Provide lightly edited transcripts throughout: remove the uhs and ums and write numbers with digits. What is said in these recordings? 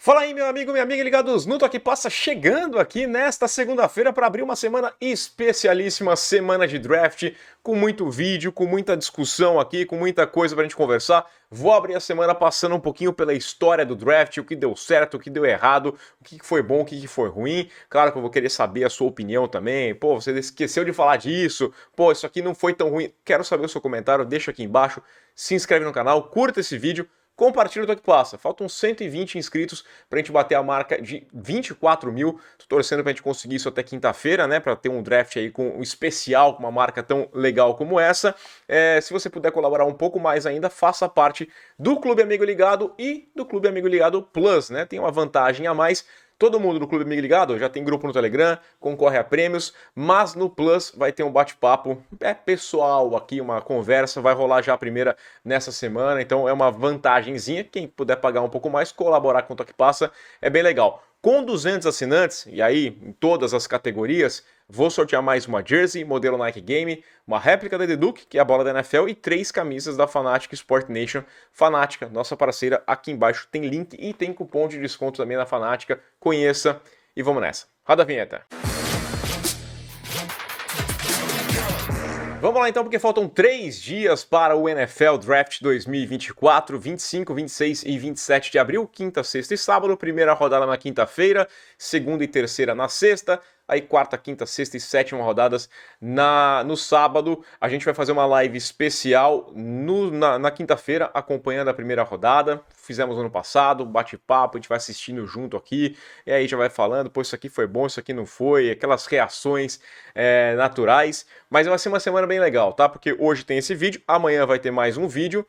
Fala aí, meu amigo, minha amiga ligados no Toque Passa, chegando aqui nesta segunda-feira para abrir uma semana especialíssima, semana de draft, com muito vídeo, com muita discussão aqui, com muita coisa pra gente conversar. Vou abrir a semana passando um pouquinho pela história do draft, o que deu certo, o que deu errado, o que foi bom, o que foi ruim. Claro que eu vou querer saber a sua opinião também. Pô, você esqueceu de falar disso. Pô, isso aqui não foi tão ruim. Quero saber o seu comentário, deixa aqui embaixo, se inscreve no canal, curta esse vídeo. Compartilha o Toque Passa. Faltam 120 inscritos pra gente bater a marca de 24 mil. Tô torcendo pra gente conseguir isso até quinta-feira, né? Pra ter um draft aí com um especial, com uma marca tão legal como essa. Se você puder colaborar um pouco mais ainda, faça parte do Clube Amigo Ligado e do Clube Amigo Ligado Plus, né? Tem uma vantagem a mais. Todo mundo do Clube Amigo Ligado já tem grupo no Telegram, concorre a prêmios, mas no Plus vai ter um bate-papo pessoal aqui, uma conversa, vai rolar já a primeira nessa semana, então é uma vantagenzinha. Quem puder pagar um pouco mais, colaborar com o Toque Passa, é bem legal. Com 200 assinantes, e aí em todas as categorias, vou sortear mais uma jersey, modelo Nike Game, uma réplica da The Duke, que é a bola da NFL, e 3 camisas da Fanatic Sport Nation. Fanática, nossa parceira, aqui embaixo tem link e tem cupom de desconto também na Fanática. Conheça e vamos nessa. Roda a vinheta. Vamos lá então, porque faltam 3 dias para o NFL Draft 2024, 25, 26 e 27 de abril, quinta, sexta e sábado, primeira rodada na quinta-feira, segunda e terceira na sexta, aí quarta, quinta, sexta e sétima rodadas no sábado. A gente vai fazer uma live especial na quinta-feira, acompanhando a primeira rodada. Fizemos ano passado, bate-papo, a gente vai assistindo junto aqui, e aí já vai falando, pô, isso aqui foi bom, isso aqui não foi, aquelas reações naturais. Mas vai ser uma semana bem legal, tá? Porque hoje tem esse vídeo, amanhã vai ter mais um vídeo.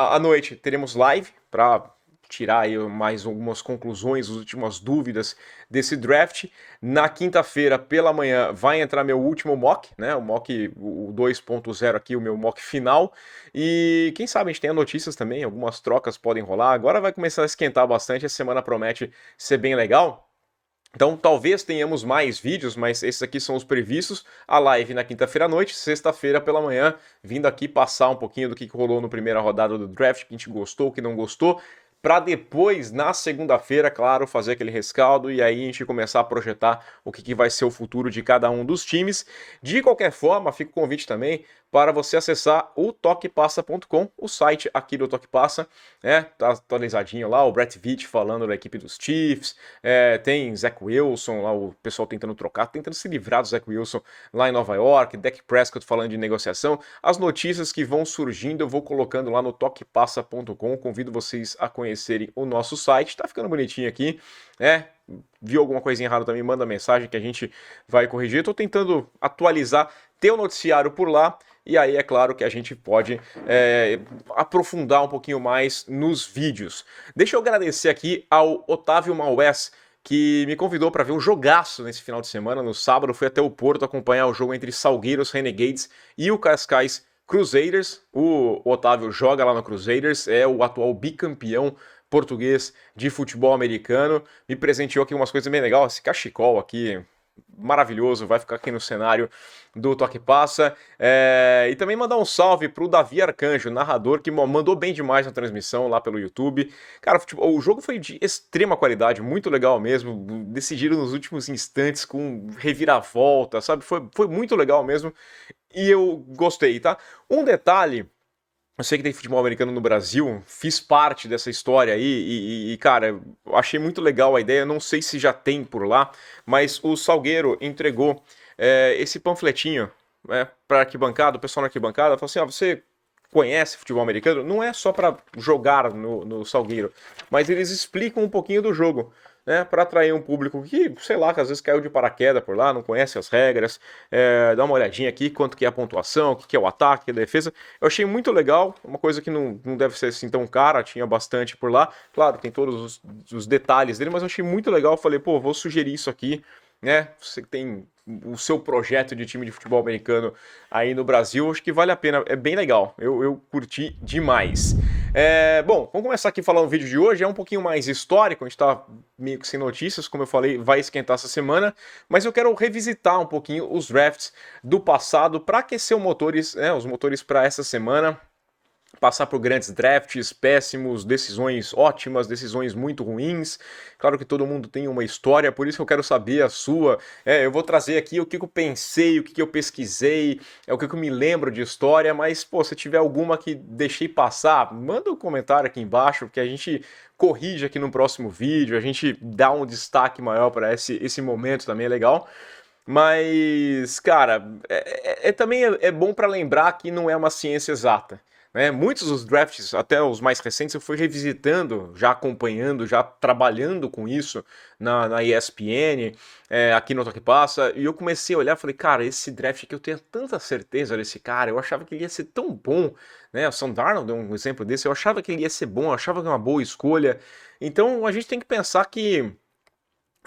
À noite teremos live para tirar aí mais algumas conclusões, as últimas dúvidas desse draft. Na quinta-feira, pela manhã, vai entrar meu último mock, né? O mock, o 2.0 aqui, o meu mock final. E quem sabe a gente tenha notícias também, algumas trocas podem rolar. Agora vai começar a esquentar bastante, a semana promete ser bem legal. Então talvez tenhamos mais vídeos, mas esses aqui são os previstos. A live na quinta-feira à noite, sexta-feira pela manhã, vindo aqui passar um pouquinho do que rolou na primeira rodada do draft, que a gente gostou, o que não gostou, para depois, na segunda-feira, claro, fazer aquele rescaldo e aí a gente começar a projetar o que vai ser o futuro de cada um dos times. De qualquer forma, fica o convite também para você acessar o toquepassa.com, o site aqui do Toque Passa, tá atualizadinho lá, o Brett Veach falando da equipe dos Chiefs, tem Zach Wilson lá, o pessoal tentando trocar, tentando se livrar do Zach Wilson lá em Nova York, Dak Prescott falando de negociação, as notícias que vão surgindo eu vou colocando lá no toquepassa.com, convido vocês a conhecerem o nosso site, tá ficando bonitinho aqui, viu alguma coisinha errada também, manda mensagem que a gente vai corrigir, eu tô tentando atualizar, ter o noticiário por lá, e aí é claro que a gente pode aprofundar um pouquinho mais nos vídeos. Deixa eu agradecer aqui ao Otávio Maués, que me convidou para ver um jogaço nesse final de semana. No sábado fui até o Porto acompanhar o jogo entre Salgueiros Renegades e o Cascais Crusaders. O Otávio joga lá no Crusaders, é o atual bicampeão português de futebol americano. Me presenteou aqui umas coisas bem legais, esse cachecol aqui, maravilhoso, vai ficar aqui no cenário do Toque Passa, e também mandar um salve pro Davi Arcanjo, narrador, que mandou bem demais na transmissão lá pelo YouTube. Cara, o jogo foi de extrema qualidade, muito legal mesmo, decidido nos últimos instantes com reviravolta, sabe, foi muito legal mesmo, e eu gostei, tá? Um detalhe, eu sei que tem futebol americano no Brasil, fiz parte dessa história aí e cara, eu achei muito legal a ideia, não sei se já tem por lá, mas o Salgueiro entregou esse panfletinho para arquibancada, o pessoal na arquibancada falou assim, você conhece futebol americano? Não é só para jogar no Salgueiro, mas eles explicam um pouquinho do jogo, né, para atrair um público que, sei lá, que às vezes caiu de paraquedas por lá, não conhece as regras, dá uma olhadinha aqui, quanto que é a pontuação, o que é o ataque, a defesa. Eu achei muito legal, uma coisa que não deve ser assim tão cara, tinha bastante por lá. Claro, tem todos os detalhes dele, mas eu achei muito legal, falei, pô, vou sugerir isso aqui, né, você tem o seu projeto de time de futebol americano aí no Brasil, acho que vale a pena, é bem legal, eu curti demais. Bom, vamos começar aqui falando o vídeo de hoje, é um pouquinho mais histórico, a gente tá meio que sem notícias, como eu falei, vai esquentar essa semana, mas eu quero revisitar um pouquinho os drafts do passado para aquecer os motores para essa semana. passar por grandes drafts péssimos, decisões ótimas, decisões muito ruins. Claro que todo mundo tem uma história, por isso que eu quero saber a sua. Eu vou trazer aqui o que eu pensei, o que eu pesquisei, o que eu me lembro de história, mas, pô, se tiver alguma que deixei passar, manda um comentário aqui embaixo, que a gente corrige aqui no próximo vídeo, a gente dá um destaque maior para esse momento também, é legal. Mas, cara, também é bom para lembrar que não é uma ciência exata. Né? Muitos dos drafts, até os mais recentes, eu fui revisitando, já acompanhando, já trabalhando com isso na ESPN, aqui no Toque Passa, e eu comecei a olhar e falei, cara, esse draft aqui eu tenho tanta certeza desse cara, eu achava que ele ia ser tão bom, né? O Sam Darnold é um exemplo desse, eu achava que ele ia ser bom, eu achava que era uma boa escolha. Então a gente tem que pensar que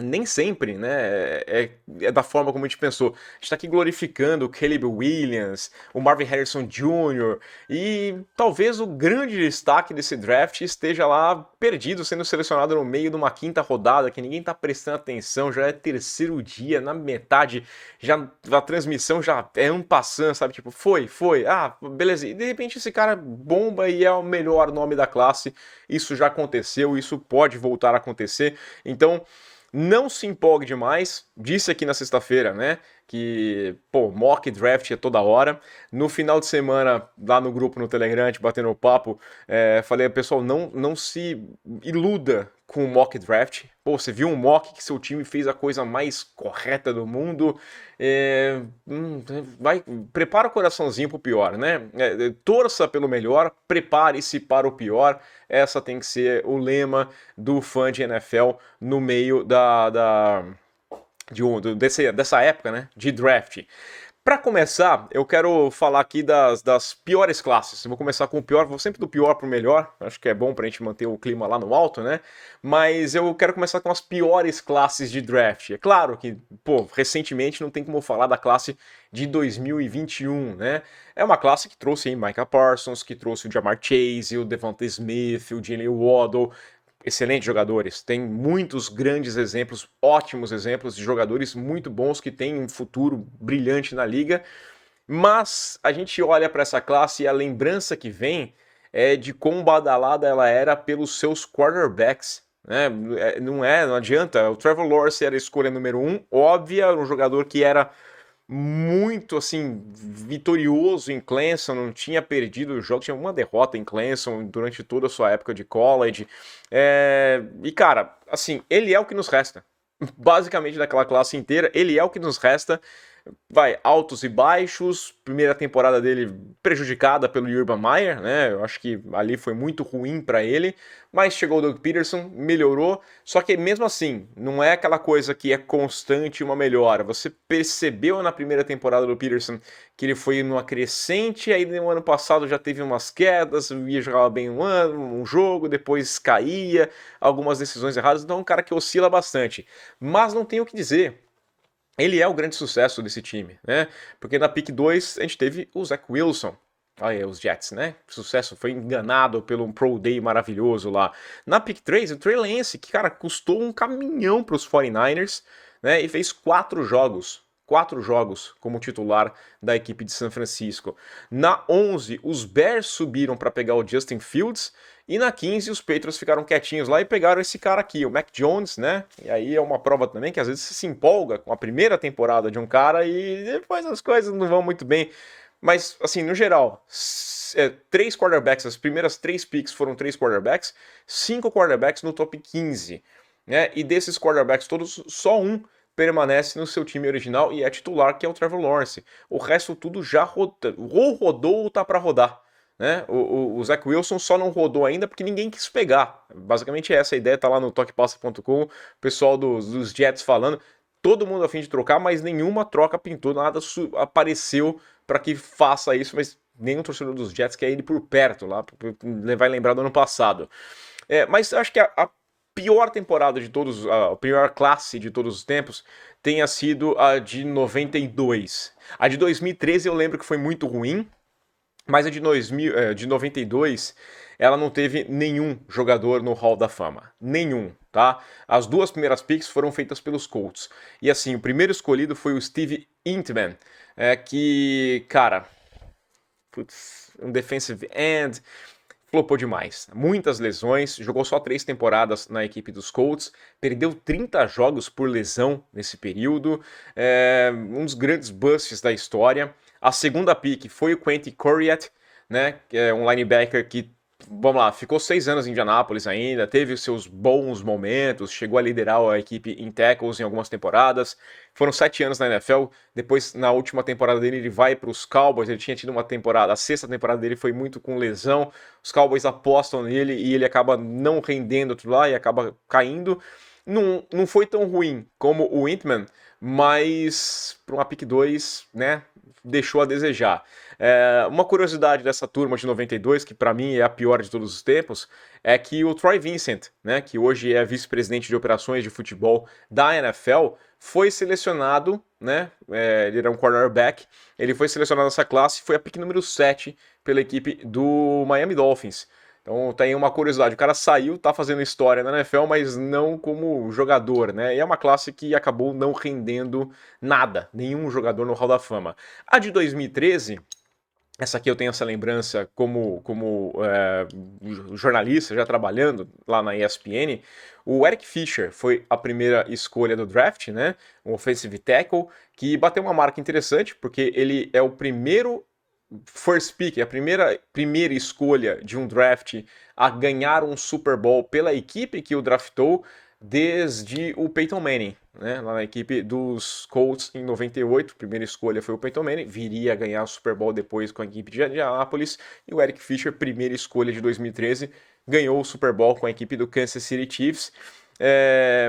nem sempre, né, é da forma como a gente pensou. A gente está aqui glorificando o Caleb Williams, o Marvin Harrison Jr. e talvez o grande destaque desse draft esteja lá perdido, sendo selecionado no meio de uma quinta rodada que ninguém está prestando atenção, já é terceiro dia, na metade, já a transmissão já é um passando, sabe? Tipo, foi, beleza. E de repente esse cara bomba e é o melhor nome da classe. Isso já aconteceu, isso pode voltar a acontecer. Então, não se empolgue demais, disse aqui na sexta-feira, né, que, pô, mock draft é toda hora. No final de semana, lá no grupo no Telegram, batendo papo, falei, pessoal, não se iluda com o mock draft. Pô, você viu um mock que seu time fez a coisa mais correta do mundo, prepara o coraçãozinho pro pior, né? Torça pelo melhor, prepare-se para o pior. Essa tem que ser o lema do fã de NFL no meio dessa época, né, de draft. Para começar, eu quero falar aqui das piores classes. Eu vou começar com o pior, vou sempre do pior para o melhor. Acho que é bom para a gente manter o clima lá no alto, né? Mas eu quero começar com as piores classes de draft. É claro que, pô, recentemente não tem como falar da classe de 2021, né? É uma classe que trouxe aí Micah Parsons, que trouxe o Ja'Marr Chase, o Devonta Smith, o Jalen Waddle, excelentes jogadores. Tem muitos grandes exemplos, ótimos exemplos de jogadores muito bons que têm um futuro brilhante na liga. Mas a gente olha para essa classe e a lembrança que vem é de quão badalada ela era pelos seus quarterbacks. Né? Não adianta. O Trevor Lawrence era a escolha número 1, óbvia, um jogador que era muito assim vitorioso em Clemson, não tinha perdido o jogo, tinha uma derrota em Clemson durante toda a sua época de college. E cara, assim, ele é o que nos resta. Basicamente daquela classe inteira, ele é o que nos resta. Vai, altos e baixos, primeira temporada dele prejudicada pelo Urban Meyer, né? Eu acho que ali foi muito ruim para ele, mas chegou o Doug Peterson, melhorou, só que mesmo assim, não é aquela coisa que é constante uma melhora. Você percebeu na primeira temporada do Peterson que ele foi numa crescente, aí no ano passado já teve umas quedas, ia jogar bem um jogo, depois caía, algumas decisões erradas, então é um cara que oscila bastante. Mas não tem o que dizer. Ele é o grande sucesso desse time, né? Porque na pick 2 a gente teve o Zach Wilson. Olha, os Jets, né? Sucesso, foi enganado pelo um Pro Day maravilhoso lá. Na pick 3, o Trey Lance, que, cara, custou um caminhão para os 49ers, né? E fez 4 jogos como titular da equipe de São Francisco. Na 11, os Bears subiram para pegar o Justin Fields, e na 15 os Patriots ficaram quietinhos lá e pegaram esse cara aqui, o Mac Jones, né? E aí é uma prova também que às vezes você se empolga com a primeira temporada de um cara e depois as coisas não vão muito bem. Mas, assim, no geral, 3 quarterbacks, as primeiras 3 picks foram 3 quarterbacks, 5 quarterbacks no top 15. Né? E desses quarterbacks todos, só um permanece no seu time original e é titular, que é o Trevor Lawrence. O resto tudo já rodou ou tá para rodar. Né? O Zach Wilson só não rodou ainda porque ninguém quis pegar. Basicamente essa a ideia, tá lá no toquepassa.com, o pessoal dos Jets falando, todo mundo a fim de trocar, mas nenhuma troca pintou, nada apareceu para que faça isso, mas nenhum torcedor dos Jets quer ele por perto lá, vai lembrar do ano passado. Mas acho que a pior temporada de todos, a pior classe de todos os tempos, tenha sido a de 92. A de 2013 eu lembro que foi muito ruim, mas a de 92, ela não teve nenhum jogador no Hall da Fama. Nenhum, tá? As 2 primeiras picks foram feitas pelos Colts. E assim, o primeiro escolhido foi o Steve Entman, que, cara, putz, um defensive end, flopou demais. Muitas lesões, jogou só 3 temporadas na equipe dos Colts, perdeu 30 jogos por lesão nesse período, um dos grandes busts da história. A segunda pick foi o Quentin Coryatt, né, que é um linebacker que, vamos lá, ficou 6 anos em Indianápolis ainda, teve os seus bons momentos, chegou a liderar a equipe em tackles em algumas temporadas. Foram 7 anos na NFL, depois na última temporada dele ele vai para os Cowboys, ele tinha tido uma temporada, a 6ª temporada dele foi muito com lesão, os Cowboys apostam nele e ele acaba não rendendo tudo lá e acaba caindo. Não foi tão ruim como o Wintman, mas para uma pick 2, né, deixou a desejar. Uma curiosidade dessa turma de 92, que para mim é a pior de todos os tempos, é que o Troy Vincent, né, que hoje é vice-presidente de operações de futebol da NFL, foi selecionado, né, ele era um cornerback, ele foi selecionado nessa classe, foi a pick número 7 pela equipe do Miami Dolphins. Então tem uma curiosidade, o cara saiu, tá fazendo história na NFL, mas não como jogador, né? E é uma classe que acabou não rendendo nada, nenhum jogador no Hall da Fama. A de 2013, essa aqui eu tenho essa lembrança como jornalista, já trabalhando lá na ESPN, o Eric Fisher foi a primeira escolha do draft, né? Um offensive tackle, que bateu uma marca interessante, porque ele é o primeiro first pick, a primeira escolha de um draft a ganhar um Super Bowl pela equipe que o draftou desde o Peyton Manning, né? Lá na equipe dos Colts em 98, primeira escolha foi o Peyton Manning, viria a ganhar o Super Bowl depois com a equipe de Indianapolis, e o Eric Fisher, primeira escolha de 2013, ganhou o Super Bowl com a equipe do Kansas City Chiefs.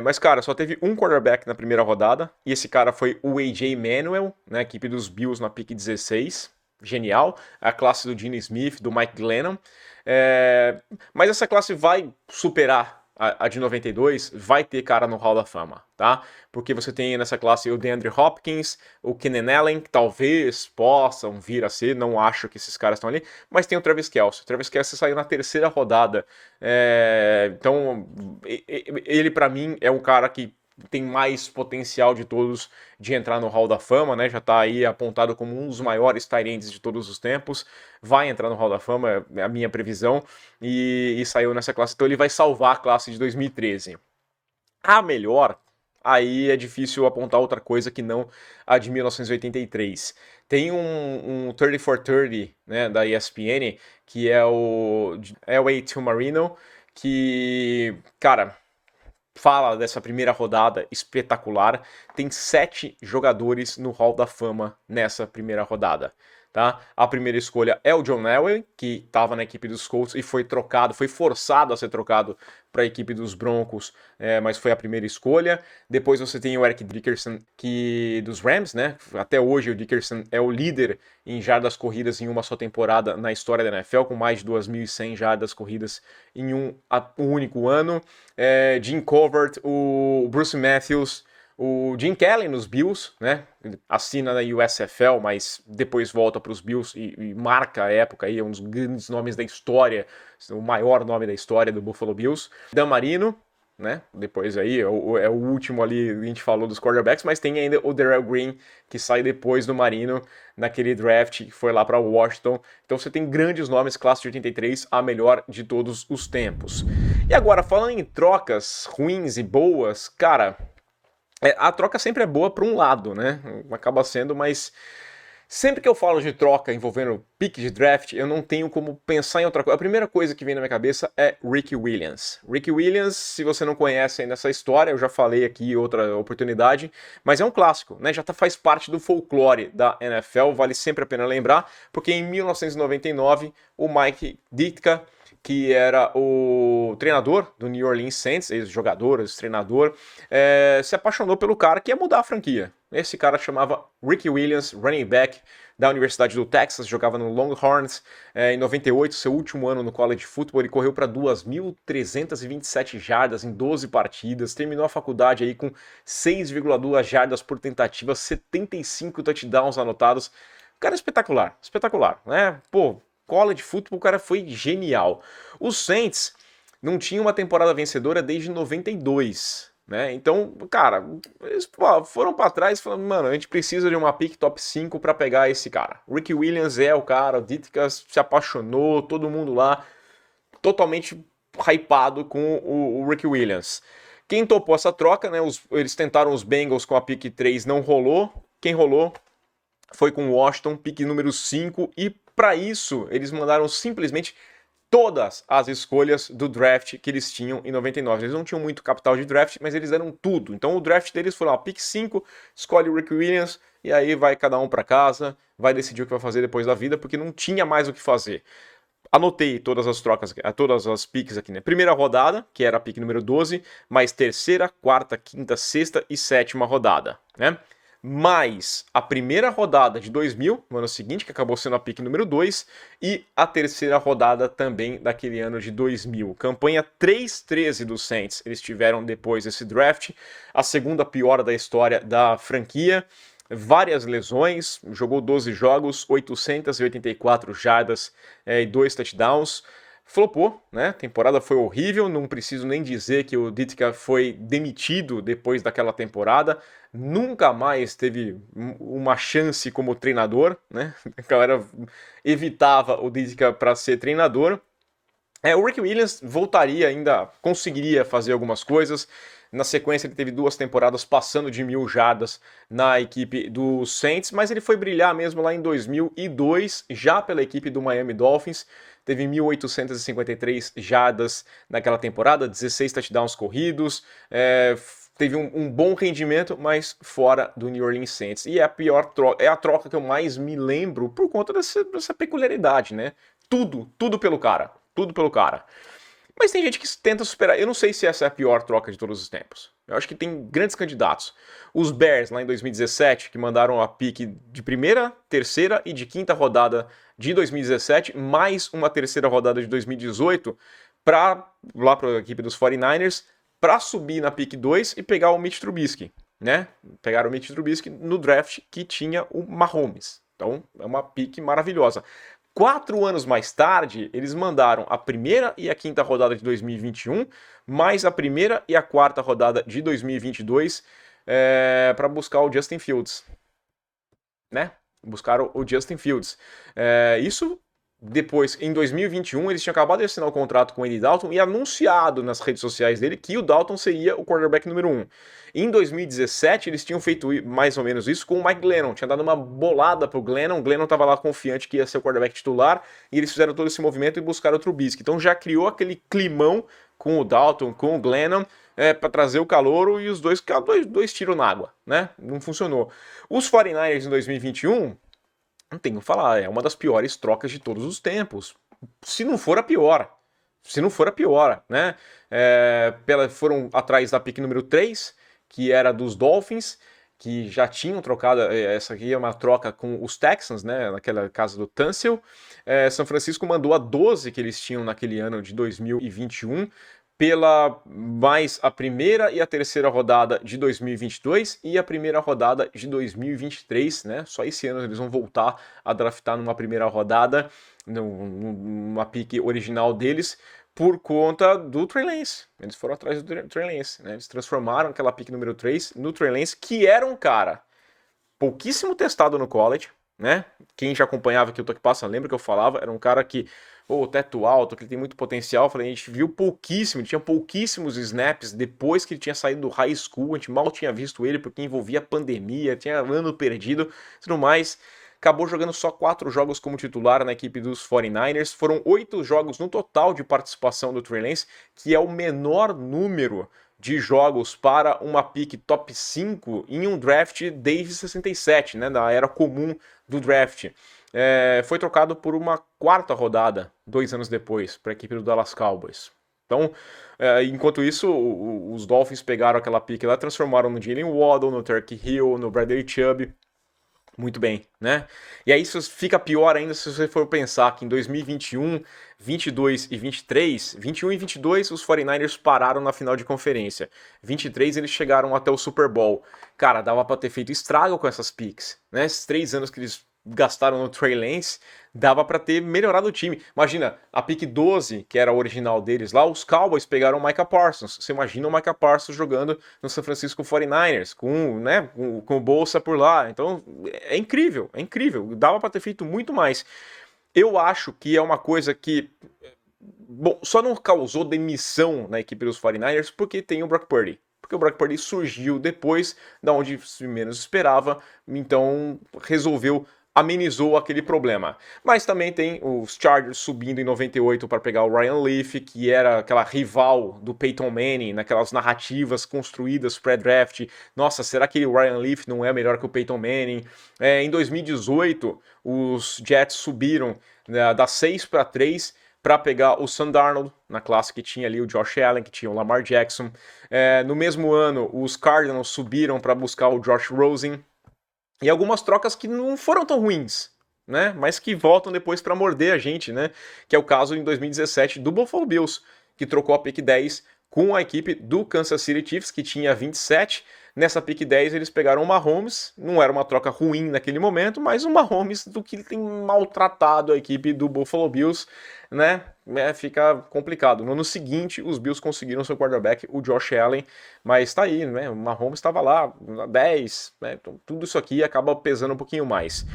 Mas, cara, só teve um quarterback na primeira rodada, e esse cara foi o A.J. Manuel, na equipe dos Bills na pick 16, genial, a classe do Gene Smith, do Mike Glennon, mas essa classe vai superar a de 92, vai ter cara no Hall da Fama, tá? Porque você tem nessa classe o DeAndre Hopkins, o Keenan Allen, que talvez possam vir a ser, não acho que esses caras estão ali, mas tem o Travis Kelce. O Travis Kelce saiu na 3ª rodada, então ele pra mim é um cara que tem mais potencial de todos de entrar no Hall da Fama, né? Já tá aí apontado como um dos maiores tight ends de todos os tempos, vai entrar no Hall da Fama, é a minha previsão, e saiu nessa classe, então ele vai salvar a classe de 2013. A melhor, aí é difícil apontar outra coisa que não a de 1983. Tem um 30 for 30, né, da ESPN, que é o Elway Marino, que, cara, fala dessa primeira rodada espetacular. Tem 7 jogadores no Hall da Fama nessa primeira rodada. Tá? A primeira escolha é o John Elway, que estava na equipe dos Colts e foi trocado, foi forçado a ser trocado para a equipe dos Broncos, mas foi a primeira escolha. Depois você tem o Eric Dickerson, que dos Rams, né? Até hoje o Dickerson é o líder em jardas corridas em uma só temporada na história da NFL, com mais de 2.100 jardas corridas em um único ano. Jim Covert, o Bruce Matthews, o Jim Kelly nos Bills, né? Assina na USFL, mas depois volta para os Bills e marca a época aí, é um dos grandes nomes da história, o maior nome da história do Buffalo Bills. Dan Marino, né? Depois aí é o último ali, a gente falou dos quarterbacks, mas tem ainda o Darrell Green, que sai depois do Marino naquele draft que foi lá para Washington. Então você tem grandes nomes, classe de 83, a melhor de todos os tempos. E agora, falando em trocas ruins e boas, cara, a troca sempre é boa para um lado, né? Acaba sendo, mas sempre que eu falo de troca envolvendo pick de draft, eu não tenho como pensar em outra coisa. A primeira coisa que vem na minha cabeça é Ricky Williams. Ricky Williams, se você não conhece ainda essa história, eu já falei aqui em outra oportunidade, mas é um clássico, né? Já faz parte do folclore da NFL, vale sempre a pena lembrar, porque em 1999 o Mike Ditka, que era o treinador do New Orleans Saints, ex-jogador, ex-treinador, se apaixonou pelo cara que ia mudar a franquia. Esse cara chamava Ricky Williams, running back da Universidade do Texas, jogava no Longhorns. Em 98, seu último ano no college football, ele correu para 2.327 jardas em 12 partidas, terminou a faculdade aí com 6,2 jardas por tentativa, 75 touchdowns anotados. O cara é espetacular, espetacular, né? Pô, college football, o cara foi genial. Os Saints não tinham uma temporada vencedora desde 92. né? Então, cara, eles foram para trás falando, mano, a gente precisa de uma pick top 5 para pegar esse cara. O Ricky Williams é o cara, o Ditka se apaixonou, todo mundo lá totalmente hypado com o Ricky Williams. Quem topou essa troca, né? Eles tentaram os Bengals com a pick 3, não rolou. Quem rolou foi com o Washington, pick número 5, e para isso eles mandaram simplesmente todas as escolhas do draft que eles tinham em 99. Eles não tinham muito capital de draft, mas eles deram tudo. Então o draft deles foi lá, pick 5, escolhe o Rick Williams, e aí vai cada um para casa, vai decidir o que vai fazer depois da vida, porque não tinha mais o que fazer. Anotei todas as trocas, todas as picks aqui, né? Primeira rodada, que era a pick número 12, mais terceira, quarta, quinta, sexta e sétima rodada, né? Mais a primeira rodada de 2000, no ano seguinte, que acabou sendo a pick número 2, e a terceira rodada também daquele ano de 2000. Campanha 3-13 dos Saints, eles tiveram depois desse draft, a segunda pior da história da franquia, várias lesões, jogou 12 jogos, 884 jardas e 2 touchdowns. Flopou, né? A temporada foi horrível, não preciso nem dizer que o Ditka foi demitido depois daquela temporada, nunca mais teve uma chance como treinador, né? A galera evitava o Ditka para ser treinador. O Rick Williams voltaria ainda, conseguiria fazer algumas coisas. Na sequência ele teve 2 temporadas passando de 1000 jardas na equipe do Saints, mas ele foi brilhar mesmo lá em 2002, já pela equipe do Miami Dolphins. Teve 1.853 jardas naquela temporada, 16 touchdowns corridos, teve um bom rendimento, mas fora do New Orleans Saints. E é a troca que eu mais me lembro por conta dessa peculiaridade, né? Tudo pelo cara. Tudo pelo cara. Mas tem gente que tenta superar. Eu não sei se essa é a pior troca de todos os tempos. Eu acho que tem grandes candidatos. Os Bears, lá em 2017, que mandaram a pick de primeira, terceira e de quinta rodada de 2017, mais uma terceira rodada de 2018, lá para a equipe dos 49ers, para subir na pick 2 e pegar o Mitch Trubisky, né? Pegaram o Mitch Trubisky no draft que tinha o Mahomes. Então, é uma pick maravilhosa. 4 anos mais tarde, eles mandaram a primeira e a quinta rodada de 2021, mais a primeira e a quarta rodada de 2022 para buscar o Justin Fields, né? Buscaram o Justin Fields. Isso depois, em 2021, eles tinham acabado de assinar o contrato com o Andy Dalton e anunciado nas redes sociais dele que o Dalton seria o quarterback número 1. Em 2017, eles tinham feito mais ou menos isso com o Mike Glennon. Tinha dado uma bolada pro Glennon. O Glennon estava lá confiante que ia ser o quarterback titular e eles fizeram todo esse movimento e buscaram o Trubisky. Então já criou aquele climão com o Dalton, com o Glennon, para trazer o calouro e os dois tiros na água, né? Não funcionou. Os 49ers em 2021... não tenho o que falar, é uma das piores trocas de todos os tempos. Se não for a pior. Se não for a pior, né? Foram atrás da pick número 3, que era dos Dolphins, que já tinham trocado, essa aqui é uma troca com os Texans, né? Naquela casa do Tunsil. São Francisco mandou a 12 que eles tinham naquele ano de 2021, pela mais a primeira e a terceira rodada de 2022 e a primeira rodada de 2023, né? Só esse ano eles vão voltar a draftar numa primeira rodada, numa pick original deles, por conta do Trey Lance. Eles foram atrás do Trey Lance, né? Eles transformaram aquela pick número 3 no Trey Lance, que era um cara pouquíssimo testado no college, né? Quem já acompanhava aqui o Toque Passa lembra que eu falava, era um cara que teto alto, que ele tem muito potencial. Falei, a gente viu pouquíssimo, ele tinha pouquíssimos snaps depois que ele tinha saído do high school, a gente mal tinha visto ele porque envolvia pandemia, tinha ano perdido, tudo mais. Acabou jogando só 4 jogos como titular na equipe dos 49ers. Foram 8 jogos no total de participação do Trey Lance, que é o menor número de jogos para uma pick top 5 em um draft desde 67, né, da era comum do draft. Foi trocado por uma quarta rodada, 2 anos depois, para a equipe do Dallas Cowboys. Então, enquanto isso, os Dolphins pegaram aquela pick lá, transformaram no Jalen Waddle, no Turkey Hill, no Bradley Chubb. Muito bem, né? E aí isso fica pior ainda se você for pensar que em 2021, 22 e 23, 21 e 22 os 49ers pararam na final de conferência. 23 eles chegaram até o Super Bowl. Cara, dava para ter feito estrago com essas picks, né? Esses 3 anos que eles gastaram no Trey Lance, dava para ter melhorado o time. Imagina, a pick 12, que era a original deles lá, os Cowboys pegaram o Micah Parsons. Você imagina o Micah Parsons jogando no San Francisco 49ers, com o Bolsa por lá. Então, é incrível, é incrível. Dava para ter feito muito mais. Eu acho que é uma coisa que... Bom, só não causou demissão na equipe dos 49ers porque tem o Brock Purdy. Porque o Brock Purdy surgiu depois da onde se menos esperava, então amenizou aquele problema. Mas também tem os Chargers subindo em 98 para pegar o Ryan Leaf, que era aquela rival do Peyton Manning, naquelas narrativas construídas pré-draft. Nossa, será que o Ryan Leaf não é melhor que o Peyton Manning? Em 2018, os Jets subiram da 6 para 3 para pegar o Sam Darnold, na classe que tinha ali o Josh Allen, que tinha o Lamar Jackson. No mesmo ano, os Cardinals subiram para buscar o Josh Rosen. E algumas trocas que não foram tão ruins, né? Mas que voltam depois para morder a gente, né? Que é o caso em 2017 do Buffalo Bills, que trocou a pick 10 com a equipe do Kansas City Chiefs, que tinha 27. Nessa pick 10 eles pegaram o Mahomes, não era uma troca ruim naquele momento, mas o Mahomes do que tem maltratado a equipe do Buffalo Bills, né? Fica complicado. No ano seguinte, os Bills conseguiram seu quarterback, o Josh Allen, mas tá aí, né? O Mahomes estava lá, 10, né? Então, tudo isso aqui acaba pesando um pouquinho mais.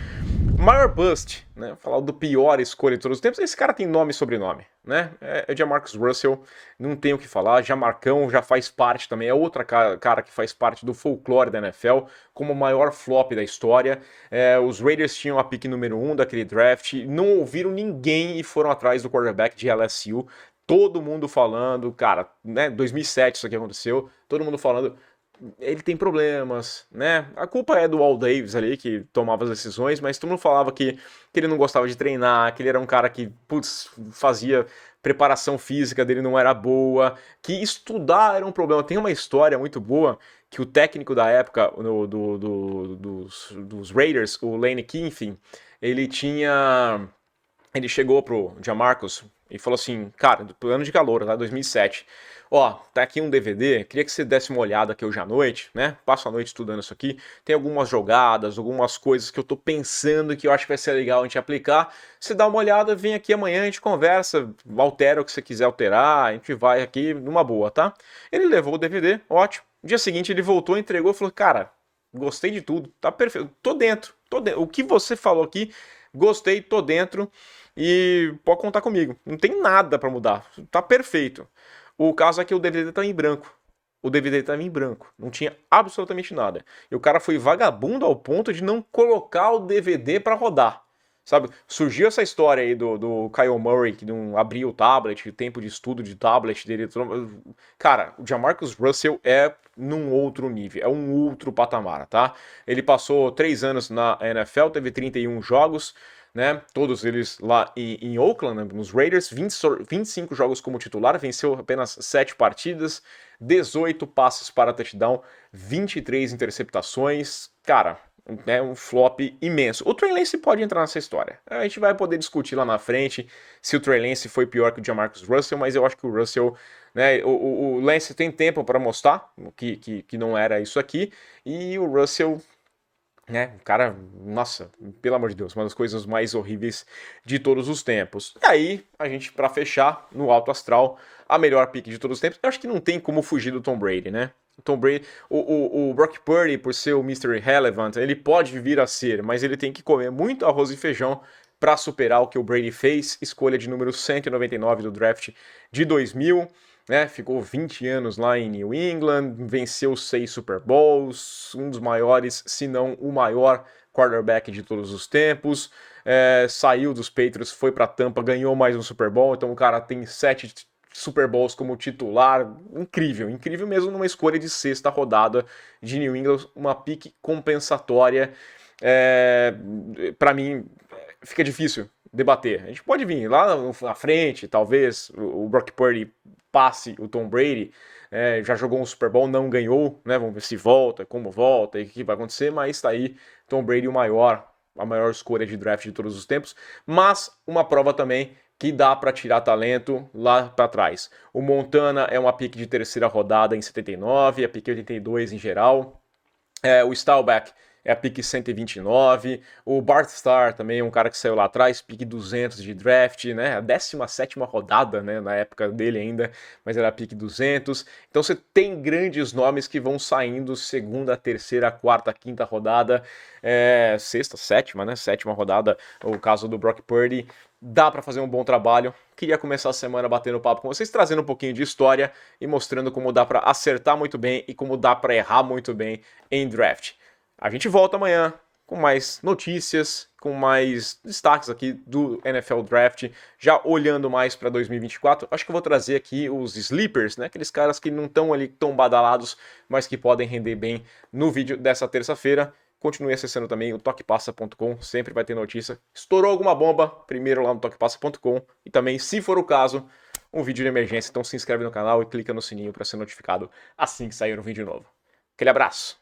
Maior bust, né? Falar do pior escolha de todos os tempos. Esse cara tem nome e sobrenome, né? É Jamarcus Russell, não tem o que falar. Jamarcão já faz parte também, é outra cara que faz parte do folclore da NFL, como o maior flop da história. Os Raiders tinham a pick número 1 daquele draft, não ouviram ninguém e foram atrás do quarterback de LSU. Todo mundo falando, cara, né? 2007 isso aqui aconteceu, todo mundo falando. Ele tem problemas, né? A culpa é do Al Davis ali, que tomava as decisões, mas todo mundo falava que ele não gostava de treinar, que ele era um cara que, fazia preparação física dele não era boa, que estudar era um problema. Tem uma história muito boa que o técnico da época dos Raiders, o Lane Kiffin, ele chegou pro Jamarcus e falou assim, cara, ano de calor, tá? 2007. Tá aqui um DVD, queria que você desse uma olhada aqui hoje à noite, né? Passo a noite estudando isso aqui. Tem algumas jogadas, algumas coisas que eu tô pensando que eu acho que vai ser legal a gente aplicar. Você dá uma olhada, vem aqui amanhã, a gente conversa, altera o que você quiser alterar, a gente vai aqui numa boa, tá? Ele levou o DVD, ótimo. No dia seguinte ele voltou, entregou e falou, cara, gostei de tudo, tá perfeito, tô dentro. O que você falou aqui, gostei, tô dentro e pode contar comigo. Não tem nada para mudar, tá perfeito. O caso é que o DVD estava em branco. O DVD estava em branco. Não tinha absolutamente nada. E o cara foi vagabundo ao ponto de não colocar o DVD para rodar. Sabe? Surgiu essa história aí do Kyle Murray, que não abria o tablet, o tempo de estudo de tablet dele. Cara, o Jamarcus Russell é num outro nível, é um outro patamar, tá? Ele passou 3 anos na NFL, teve 31 jogos, né? Todos eles lá em Oakland, né? Nos Raiders, 25 jogos como titular, venceu apenas 7 partidas, 18 passes para touchdown, 23 interceptações. Cara, é um flop imenso. O Trey Lance pode entrar nessa história. A gente vai poder discutir lá na frente se o Trey Lance foi pior que o Jamarcus Russell, mas eu acho que o Russell, né, o Lance tem tempo para mostrar que não era isso aqui, e o Russell, né, o cara, nossa, pelo amor de Deus, uma das coisas mais horríveis de todos os tempos. E aí, a gente, pra fechar, no alto astral, a melhor pick de todos os tempos, eu acho que não tem como fugir do Tom Brady, né? O Tom Brady, o Brock Purdy, por ser o Mr. Irrelevant, ele pode vir a ser, mas ele tem que comer muito arroz e feijão para superar o que o Brady fez, escolha de número 199 do draft de 2000, né, ficou 20 anos lá em New England, venceu 6 Super Bowls, um dos maiores, se não o maior quarterback de todos os tempos, saiu dos Patriots, foi para Tampa, ganhou mais um Super Bowl, então o cara tem 7 Super Bowls como titular, incrível, incrível mesmo numa escolha de 6ª rodada de New England, uma pique compensatória. Para mim, fica difícil debater. A gente pode vir lá na frente, talvez o Brock Purdy passe o Tom Brady, já jogou um Super Bowl, não ganhou, né? Vamos ver se volta, como volta e o que vai acontecer, mas tá aí Tom Brady a maior escolha de draft de todos os tempos, mas uma prova também que dá para tirar talento lá para trás. O Montana é uma pick de 3ª rodada em 79, a pick 82 em geral. O Staubach é a pick 129. O Bart Starr também é um cara que saiu lá atrás, pick 200 de draft, né? A 17ª rodada, né? Na época dele ainda, mas era a pick 200. Então você tem grandes nomes que vão saindo segunda, terceira, quarta, quinta rodada, sexta, sétima, né? Sétima rodada, o caso do Brock Purdy. Dá para fazer um bom trabalho. Queria começar a semana batendo papo com vocês, trazendo um pouquinho de história e mostrando como dá para acertar muito bem e como dá para errar muito bem em draft. A gente volta amanhã com mais notícias, com mais destaques aqui do NFL Draft, já olhando mais para 2024. Acho que eu vou trazer aqui os sleepers, né? Aqueles caras que não estão ali tão badalados, mas que podem render bem no vídeo dessa terça-feira. Continue acessando também o toquepassa.com, sempre vai ter notícia. Estourou alguma bomba, primeiro lá no toquepassa.com. E também, se for o caso, um vídeo de emergência. Então se inscreve no canal e clica no sininho para ser notificado assim que sair um vídeo novo. Aquele abraço!